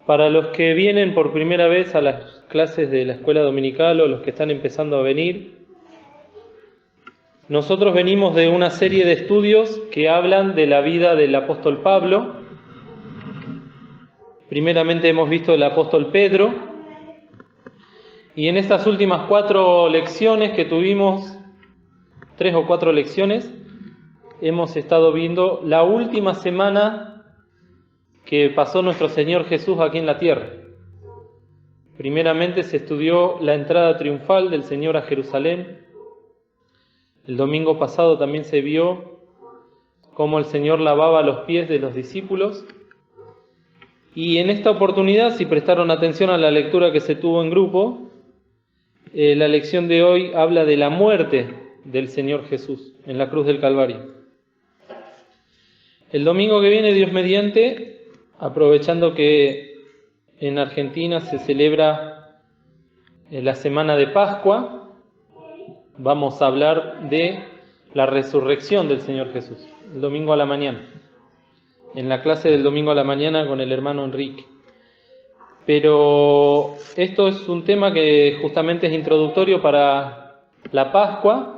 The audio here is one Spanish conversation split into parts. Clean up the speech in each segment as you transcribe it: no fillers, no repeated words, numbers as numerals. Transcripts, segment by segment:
Para los que vienen por primera vez a las clases de la escuela dominical o los que están empezando a venir, nosotros venimos de una serie de estudios que hablan de la vida del apóstol Pablo. Primeramente hemos visto el apóstol Pedro, y en estas últimas 4 lecciones que tuvimos, 3 o 4 lecciones, hemos estado viendo la última semana que pasó nuestro Señor Jesús aquí en la tierra. Primeramente se estudió la entrada triunfal del Señor a Jerusalén. El domingo pasado también se vio cómo el Señor lavaba los pies de los discípulos. Y en esta oportunidad, si prestaron atención a la lectura que se tuvo en grupo, la lección de hoy habla de la muerte del Señor Jesús en la cruz del Calvario. El domingo que viene, Dios mediante, aprovechando que en Argentina se celebra la semana de Pascua, vamos a hablar de la resurrección del Señor Jesús, el domingo a la mañana, en la clase del domingo a la mañana con el hermano Enrique. Pero esto es un tema que justamente es introductorio para la Pascua,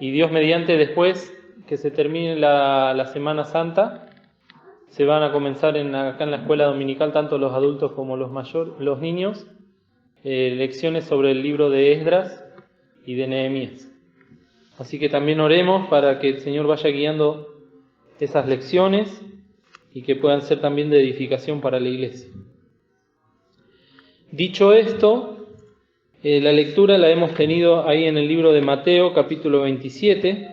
y Dios mediante, después que se termine la Semana Santa, se van a comenzar acá en la escuela dominical, tanto los adultos como los niños, lecciones sobre el libro de Esdras y de Nehemías. Así que también oremos para que el Señor vaya guiando esas lecciones y que puedan ser también de edificación para la iglesia. Dicho esto, la lectura la hemos tenido ahí en el libro de Mateo, capítulo 27.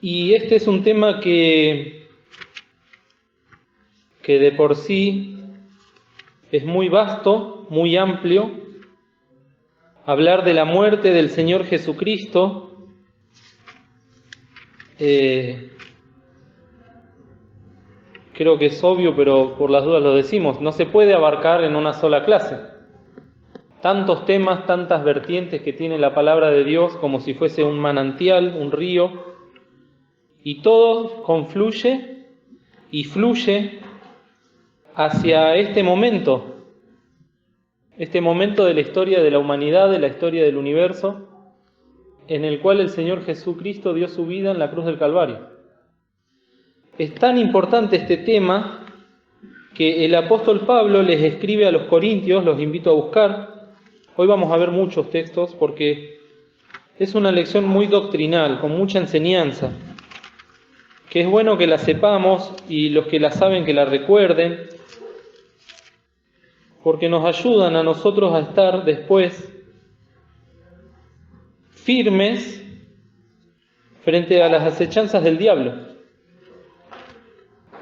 Y este es un tema que de por sí es muy vasto, muy amplio. Hablar de la muerte del Señor Jesucristo creo que es obvio, pero por las dudas lo decimos, no se puede abarcar en una sola clase. Tantos temas, tantas vertientes que tiene la palabra de Dios, como si fuese un manantial, un río, y todo confluye y fluye hacia este momento de la historia de la humanidad, de la historia del universo, en el cual el Señor Jesucristo dio su vida en la cruz del Calvario. Es tan importante este tema que el apóstol Pablo les escribe a los corintios, los invito a buscar. Hoy vamos a ver muchos textos porque es una lección muy doctrinal, con mucha enseñanza, que es bueno que la sepamos y los que la saben que la recuerden, porque nos ayudan a nosotros a estar después firmes frente a las acechanzas del diablo.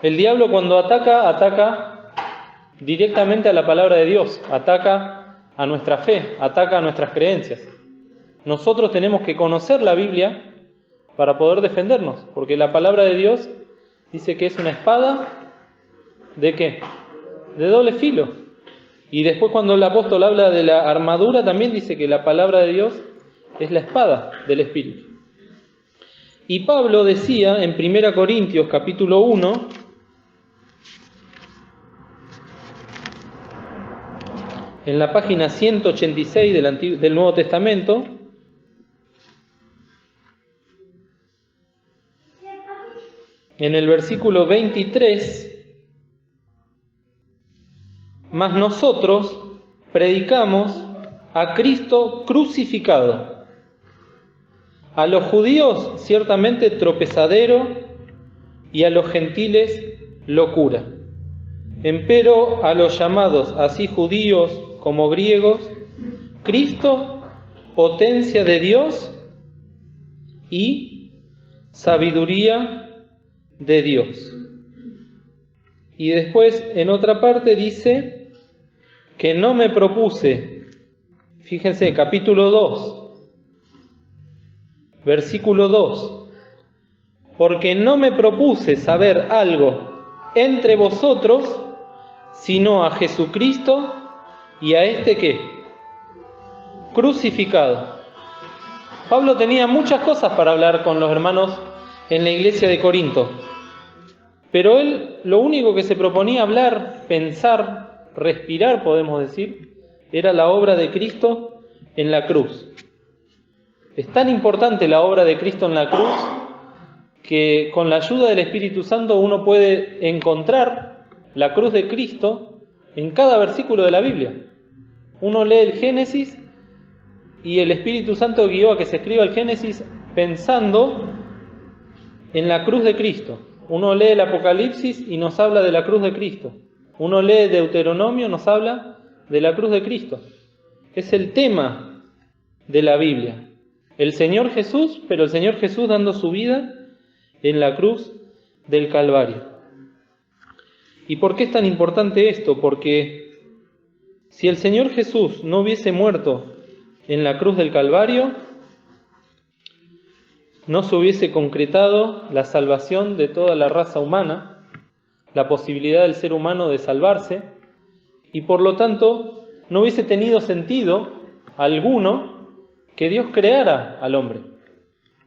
El diablo, cuando ataca directamente a la palabra de Dios, ataca a nuestra fe, ataca a nuestras creencias. Nosotros tenemos que conocer la Biblia para poder defendernos, porque la palabra de Dios dice que es una espada, ¿de qué? De doble filo. Y después, cuando el apóstol habla de la armadura, también dice que la palabra de Dios es la espada del Espíritu. Y Pablo decía en 1 Corintios capítulo 1, en la página 186 del Nuevo Testamento, en el versículo 23, mas nosotros predicamos a Cristo crucificado, a los judíos ciertamente tropezadero y a los gentiles locura. Empero a los llamados, así judíos como griegos, Cristo, potencia de Dios y sabiduría de Dios. Y después, en otra parte, dice que no me propuse, fíjense, capítulo 2, versículo 2, porque no me propuse saber algo entre vosotros, sino a Jesucristo y a este ¿qué? Crucificado. Pablo tenía muchas cosas para hablar con los hermanos en la iglesia de Corinto. Pero él lo único que se proponía hablar, pensar, respirar, podemos decir, era la obra de Cristo en la cruz. Es tan importante la obra de Cristo en la cruz que con la ayuda del Espíritu Santo uno puede encontrar la cruz de Cristo en cada versículo de la Biblia. Uno lee el Génesis y el Espíritu Santo guió a que se escriba el Génesis pensando en la cruz de Cristo. Uno lee el Apocalipsis y nos habla de la cruz de Cristo. Uno lee Deuteronomio y nos habla de la cruz de Cristo. Es el tema de la Biblia. El Señor Jesús, pero el Señor Jesús dando su vida en la cruz del Calvario. ¿Y por qué es tan importante esto? Porque si el Señor Jesús no hubiese muerto en la cruz del Calvario, no se hubiese concretado la salvación de toda la raza humana, la posibilidad del ser humano de salvarse, y por lo tanto no hubiese tenido sentido alguno que Dios creara al hombre.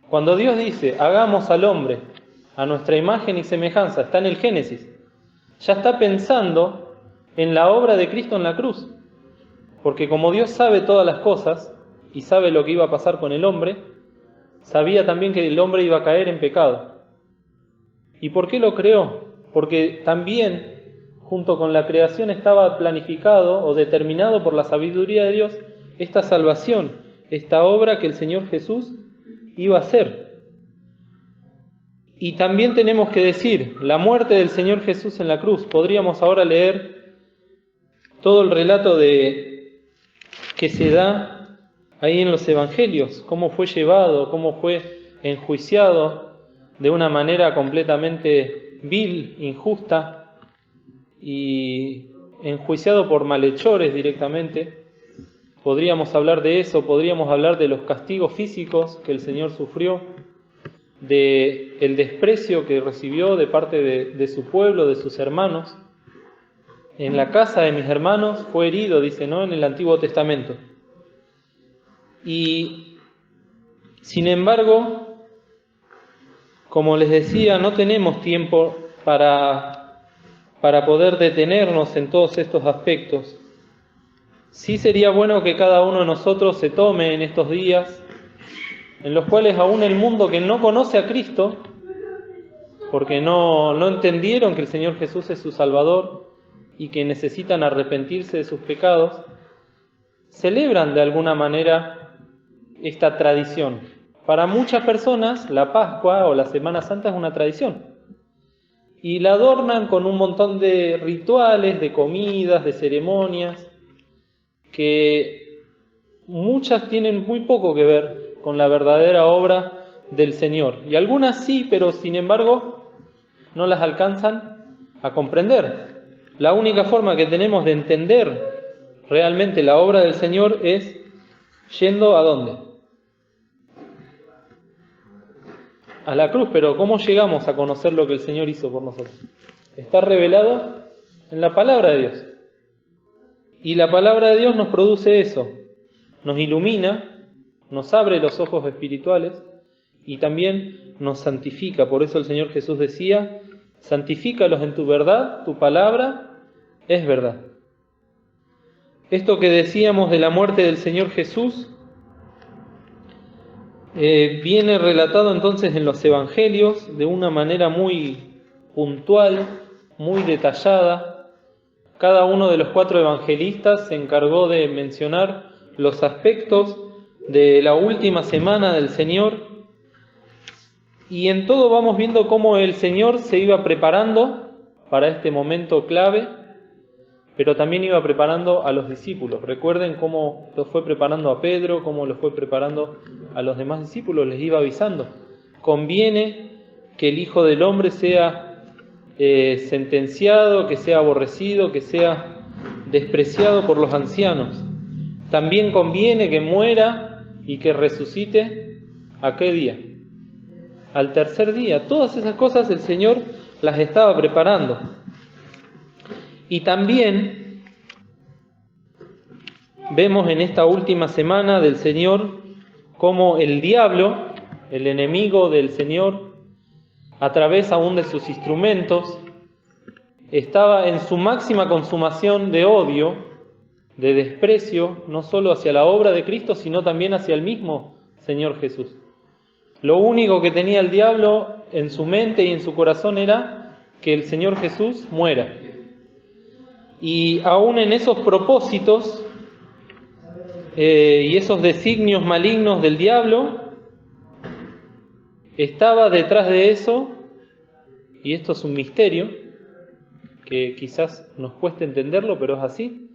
Cuando Dios dice, hagamos al hombre a nuestra imagen y semejanza, está en el Génesis, ya está pensando en la obra de Cristo en la cruz, porque como Dios sabe todas las cosas y sabe lo que iba a pasar con el hombre, sabía también que el hombre iba a caer en pecado. ¿Y por qué lo creó? Porque también, junto con la creación, estaba planificado o determinado por la sabiduría de Dios esta salvación, esta obra que el Señor Jesús iba a hacer. Y también tenemos que decir, la muerte del Señor Jesús en la cruz. Podríamos ahora leer todo el relato que se da ahí en los Evangelios, cómo fue llevado, cómo fue enjuiciado de una manera completamente vil, injusta y enjuiciado por malhechores directamente. Podríamos hablar de eso, podríamos hablar de los castigos físicos que el Señor sufrió, de el desprecio que recibió de parte de su pueblo, de sus hermanos. En la casa de mis hermanos fue herido, dice, ¿no?, en el Antiguo Testamento. Y sin embargo, como les decía, no tenemos tiempo para poder detenernos en todos estos aspectos. Sí sería bueno que cada uno de nosotros se tome en estos días, en los cuales aún el mundo que no conoce a Cristo, porque no entendieron que el Señor Jesús es su Salvador y que necesitan arrepentirse de sus pecados, celebran de alguna manera esta tradición. Para muchas personas la Pascua o la Semana Santa es una tradición y la adornan con un montón de rituales, de comidas, de ceremonias, que muchas tienen muy poco que ver con la verdadera obra del Señor. Y algunas sí, pero sin embargo no las alcanzan a comprender. La única forma que tenemos de entender realmente la obra del Señor es yendo ¿a dónde? A la cruz. Pero ¿cómo llegamos a conocer lo que el Señor hizo por nosotros? Está revelado en la palabra de Dios. Y la palabra de Dios nos produce eso, nos ilumina, nos abre los ojos espirituales y también nos santifica. Por eso el Señor Jesús decía, santifícalos en tu verdad, tu palabra es verdad. Esto que decíamos de la muerte del Señor Jesús viene relatado entonces en los Evangelios de una manera muy puntual, muy detallada. Cada uno de los 4 evangelistas se encargó de mencionar los aspectos de la última semana del Señor, y en todo vamos viendo cómo el Señor se iba preparando para este momento clave, pero también iba preparando a los discípulos. Recuerden cómo lo fue preparando a Pedro, cómo lo fue preparando a los demás discípulos, les iba avisando. Conviene que el Hijo del Hombre sea sentenciado, que sea aborrecido, que sea despreciado por los ancianos. También conviene que muera y que resucite. ¿A qué día? Al tercer día. Todas esas cosas el Señor las estaba preparando. Y también vemos en esta última semana del Señor cómo el diablo, el enemigo del Señor, a través aún de sus instrumentos, estaba en su máxima consumación de odio, de desprecio, no solo hacia la obra de Cristo, sino también hacia el mismo Señor Jesús. Lo único que tenía el diablo en su mente y en su corazón era que el Señor Jesús muera. Y aún en esos propósitos y esos designios malignos del diablo, estaba detrás de eso, y esto es un misterio, que quizás nos cueste entenderlo, pero es así,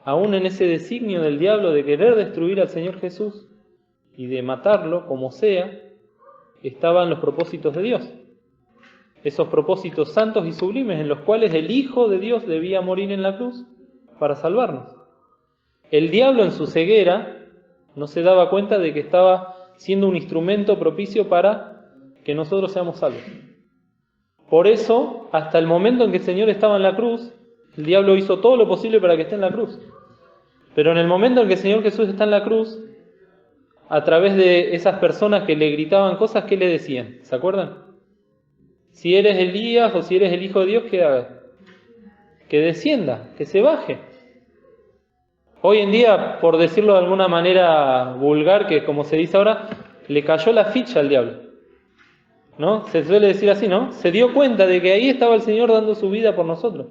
aún en ese designio del diablo de querer destruir al Señor Jesús y de matarlo como sea, estaban los propósitos de Dios. Esos propósitos santos y sublimes en los cuales el Hijo de Dios debía morir en la cruz para salvarnos. El diablo en su ceguera no se daba cuenta de que estaba siendo un instrumento propicio para que nosotros seamos salvos. Por eso, hasta el momento en que el Señor estaba en la cruz, el diablo hizo todo lo posible para que esté en la cruz. Pero en el momento en que el Señor Jesús está en la cruz, a través de esas personas que le gritaban cosas, ¿qué le decían? ¿Se acuerdan? Si eres Elías o si eres el Hijo de Dios, ¿qué haga? Que descienda, que se baje. Hoy en día, por decirlo de alguna manera vulgar, que como se dice ahora, le cayó la ficha al diablo, ¿no? Se suele decir así, ¿no? Se dio cuenta de que ahí estaba el Señor dando su vida por nosotros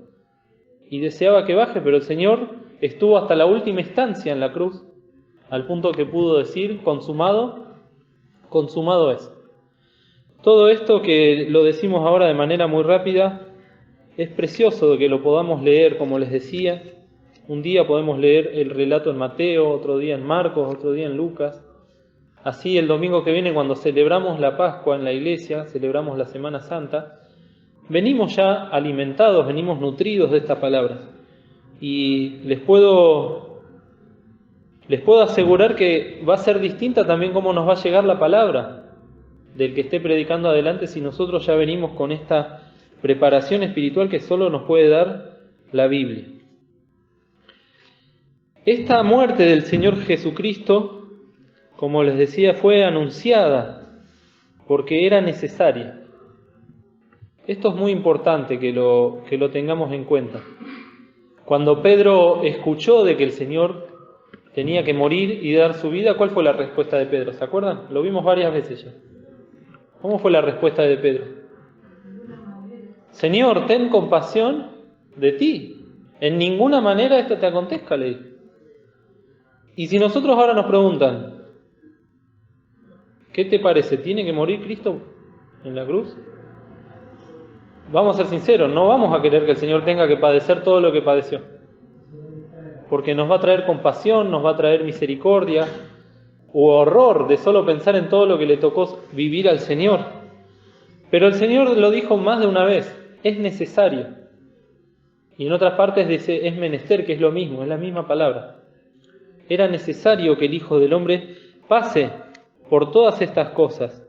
y deseaba que baje, pero el Señor estuvo hasta la última instancia en la cruz, al punto que pudo decir, consumado es. Todo esto que lo decimos ahora de manera muy rápida, es precioso que lo podamos leer, como les decía. Un día podemos leer el relato en Mateo, otro día en Marcos, otro día en Lucas. Así el domingo que viene, cuando celebramos la Pascua en la iglesia, celebramos la Semana Santa, venimos ya alimentados, venimos nutridos de esta palabra. Y les puedo asegurar que va a ser distinta también cómo nos va a llegar la palabra del que esté predicando adelante si nosotros ya venimos con esta preparación espiritual que solo nos puede dar la Biblia. Esta muerte del Señor Jesucristo, como les decía, fue anunciada porque era necesaria. Esto es muy importante que lo tengamos en cuenta. Cuando Pedro escuchó de que el Señor tenía que morir y dar su vida, ¿cuál fue la respuesta de Pedro? ¿Se acuerdan? Lo vimos varias veces ya. ¿Cómo fue la respuesta de Pedro? Señor, ten compasión de ti. En ninguna manera esto te acontezca, le dijo. Y si nosotros ahora nos preguntan, ¿qué te parece? ¿Tiene que morir Cristo en la cruz? Vamos a ser sinceros, no vamos a querer que el Señor tenga que padecer todo lo que padeció. Porque nos va a traer compasión, nos va a traer misericordia, u horror de solo pensar en todo lo que le tocó vivir al Señor. Pero el Señor lo dijo más de una vez, es necesario. Y en otras partes dice, es menester, que es lo mismo, es la misma palabra. Era necesario que el Hijo del Hombre pase por todas estas cosas.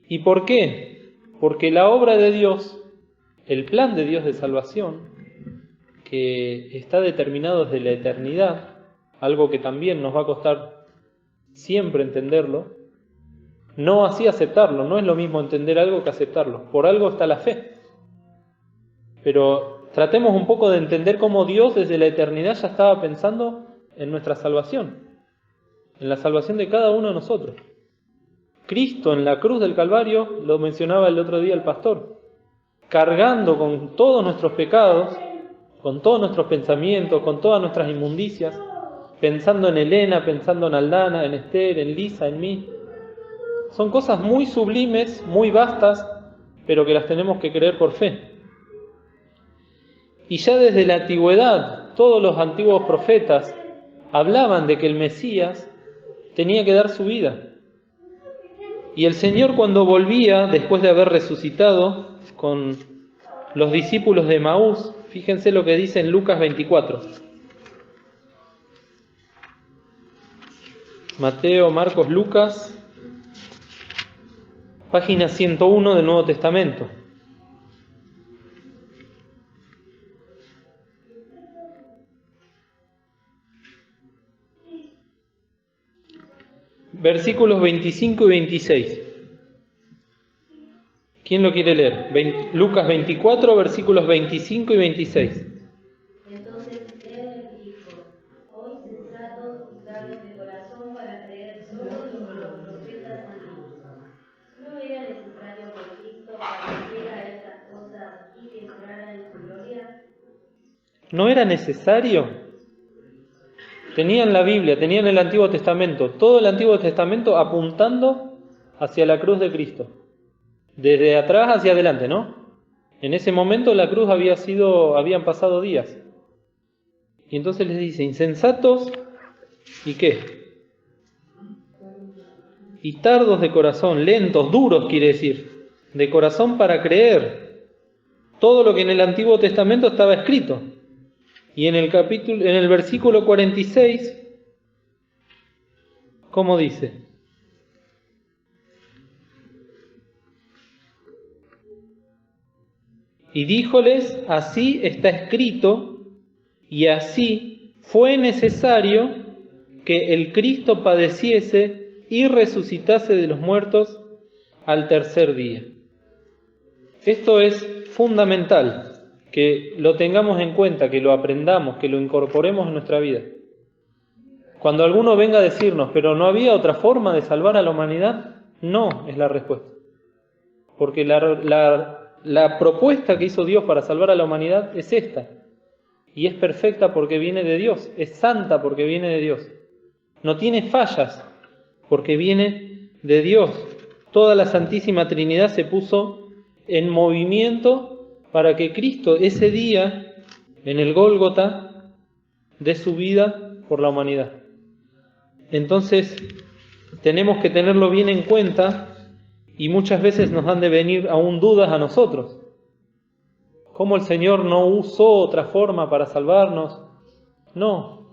¿Y por qué? Porque la obra de Dios, el plan de Dios de salvación, que está determinado desde la eternidad, algo que también nos va a costar siempre entenderlo, no así aceptarlo. No es lo mismo entender algo que aceptarlo. Por algo está la fe. Pero tratemos un poco de entender cómo Dios desde la eternidad ya estaba pensando en nuestra salvación, en la salvación de cada uno de nosotros. Cristo en la cruz del Calvario, lo mencionaba el otro día el pastor, cargando con todos nuestros pecados, con todos nuestros pensamientos, con todas nuestras inmundicias, pensando en Elena, pensando en Aldana, en Esther, en Lisa, en mí. Son cosas muy sublimes, muy vastas, pero que las tenemos que creer por fe. Y ya desde la antigüedad, todos los antiguos profetas hablaban de que el Mesías tenía que dar su vida. Y el Señor, cuando volvía, después de haber resucitado con los discípulos de Emaús, fíjense lo que dice en Lucas 24. Mateo, Marcos, Lucas, página 101 del Nuevo Testamento. Versículos 25 y 26. ¿Quién lo quiere leer? Lucas 24, versículos 25 y 26. Entonces él dijo: Hoy sensatos y sabios de corazón para creer solo lo que los profetas han dicho. ¿No era necesario que Cristo padeciera estas cosas y que entrara en su gloria? ¿No era necesario? Tenían la Biblia, tenían el Antiguo Testamento, todo el Antiguo Testamento apuntando hacia la cruz de Cristo. Desde atrás hacia adelante, ¿no? En ese momento la cruz habían pasado días. Y entonces les dice, insensatos, ¿y qué? Y tardos de corazón, lentos, duros quiere decir, de corazón para creer todo lo que en el Antiguo Testamento estaba escrito. Y en el versículo 46, ¿cómo dice? Y díjoles, así está escrito, y así fue necesario que el Cristo padeciese y resucitase de los muertos al tercer día. Esto es fundamental, que lo tengamos en cuenta, que lo aprendamos, que lo incorporemos en nuestra vida. Cuando alguno venga a decirnos, pero ¿no había otra forma de salvar a la humanidad? No, es la respuesta. Porque la propuesta que hizo Dios para salvar a la humanidad es esta. Y es perfecta porque viene de Dios, es santa porque viene de Dios. No tiene fallas porque viene de Dios. Toda la Santísima Trinidad se puso en movimiento para que Cristo ese día, en el Gólgota, dé su vida por la humanidad. Entonces, tenemos que tenerlo bien en cuenta y muchas veces nos han de venir aún dudas a nosotros. ¿Cómo el Señor no usó otra forma para salvarnos? No.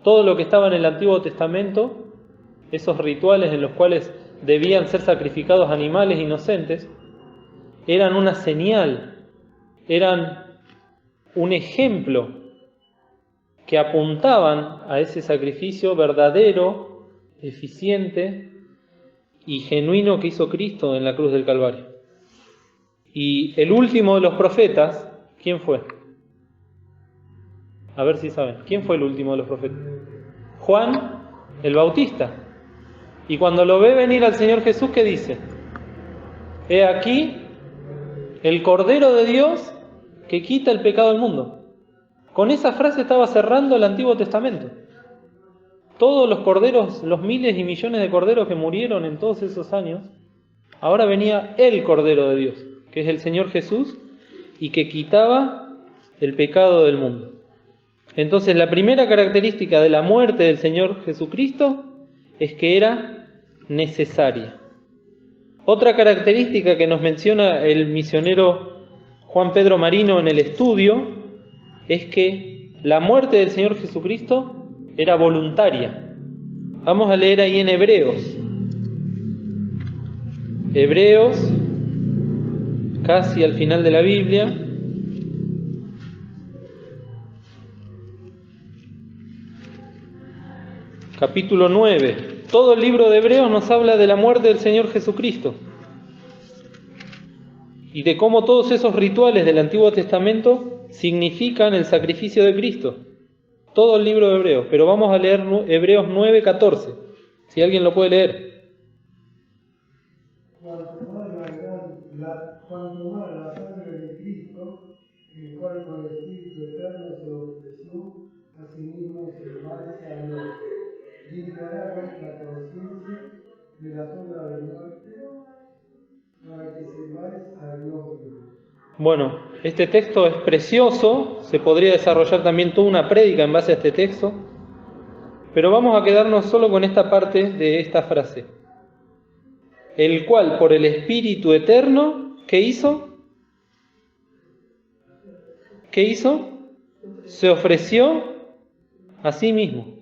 Todo lo que estaba en el Antiguo Testamento, esos rituales en los cuales debían ser sacrificados animales inocentes, eran una señal, eran un ejemplo que apuntaban a ese sacrificio verdadero, eficiente y genuino que hizo Cristo en la cruz del Calvario. Y el último de los profetas, ¿quién fue? A ver si saben. ¿Quién fue el último de los profetas? Juan el Bautista. Y cuando lo ve venir al Señor Jesús, ¿qué dice? He aquí el Cordero de Dios que quita el pecado del mundo. Con esa frase estaba cerrando el Antiguo Testamento. Todos los corderos, los miles y millones de corderos que murieron en todos esos años, ahora venía el Cordero de Dios, que es el Señor Jesús, y que quitaba el pecado del mundo. Entonces, la primera característica de la muerte del Señor Jesucristo es que era necesaria. Otra característica que nos menciona el misionero Juan Pedro Marino en el estudio es que la muerte del Señor Jesucristo era voluntaria. Vamos a leer ahí en Hebreos. Hebreos, casi al final de la Biblia. Capítulo 9. Todo el libro de Hebreos nos habla de la muerte del Señor Jesucristo y de cómo todos esos rituales del Antiguo Testamento significan el sacrificio de Cristo. Todo el libro de Hebreos, pero vamos a leer Hebreos 9:14, si alguien lo puede leer. Cuanto más la sangre de Cristo, el cual con el Espíritu Eterno se ofreció a sí mismo servirse a Dios, limpiará vuestra conciencia de la sombra de muerte, para que sirváis a Dios vivo. Bueno, este texto es precioso, se podría desarrollar también toda una prédica en base a este texto, pero vamos a quedarnos solo con esta parte de esta frase. El cual por el Espíritu Eterno, ¿qué hizo? ¿Qué hizo? Se ofreció a sí mismo.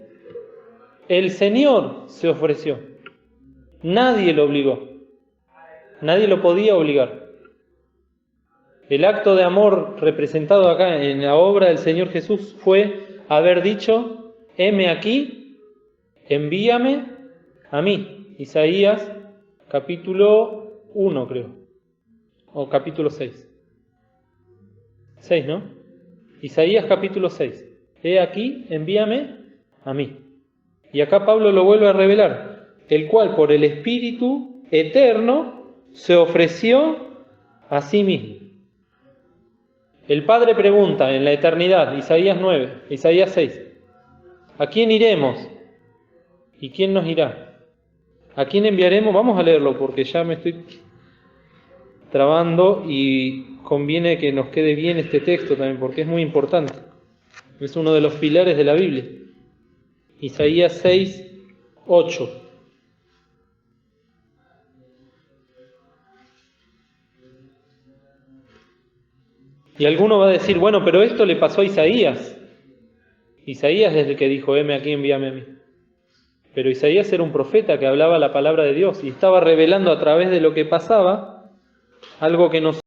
El Señor se ofreció. Nadie lo obligó. Nadie lo podía obligar. El acto de amor representado acá en la obra del Señor Jesús fue haber dicho, heme aquí, envíame a mí. Isaías capítulo 1, creo. o capítulo 6. 6, ¿no? Isaías capítulo 6. He aquí, envíame a mí. Y acá Pablo lo vuelve a revelar, el cual por el Espíritu eterno se ofreció a sí mismo. El Padre pregunta en la eternidad, Isaías 9, Isaías 6, ¿a quién iremos? ¿Y quién nos irá? ¿A quién enviaremos? Vamos a leerlo porque ya me estoy trabando y conviene que nos quede bien este texto también porque es muy importante. Es uno de los pilares de la Biblia. Isaías 6, 8. Y alguno va a decir, bueno, pero esto le pasó a Isaías. Isaías es el que dijo, heme aquí, envíame a mí. Pero Isaías era un profeta que hablaba la palabra de Dios y estaba revelando a través de lo que pasaba algo que nosotros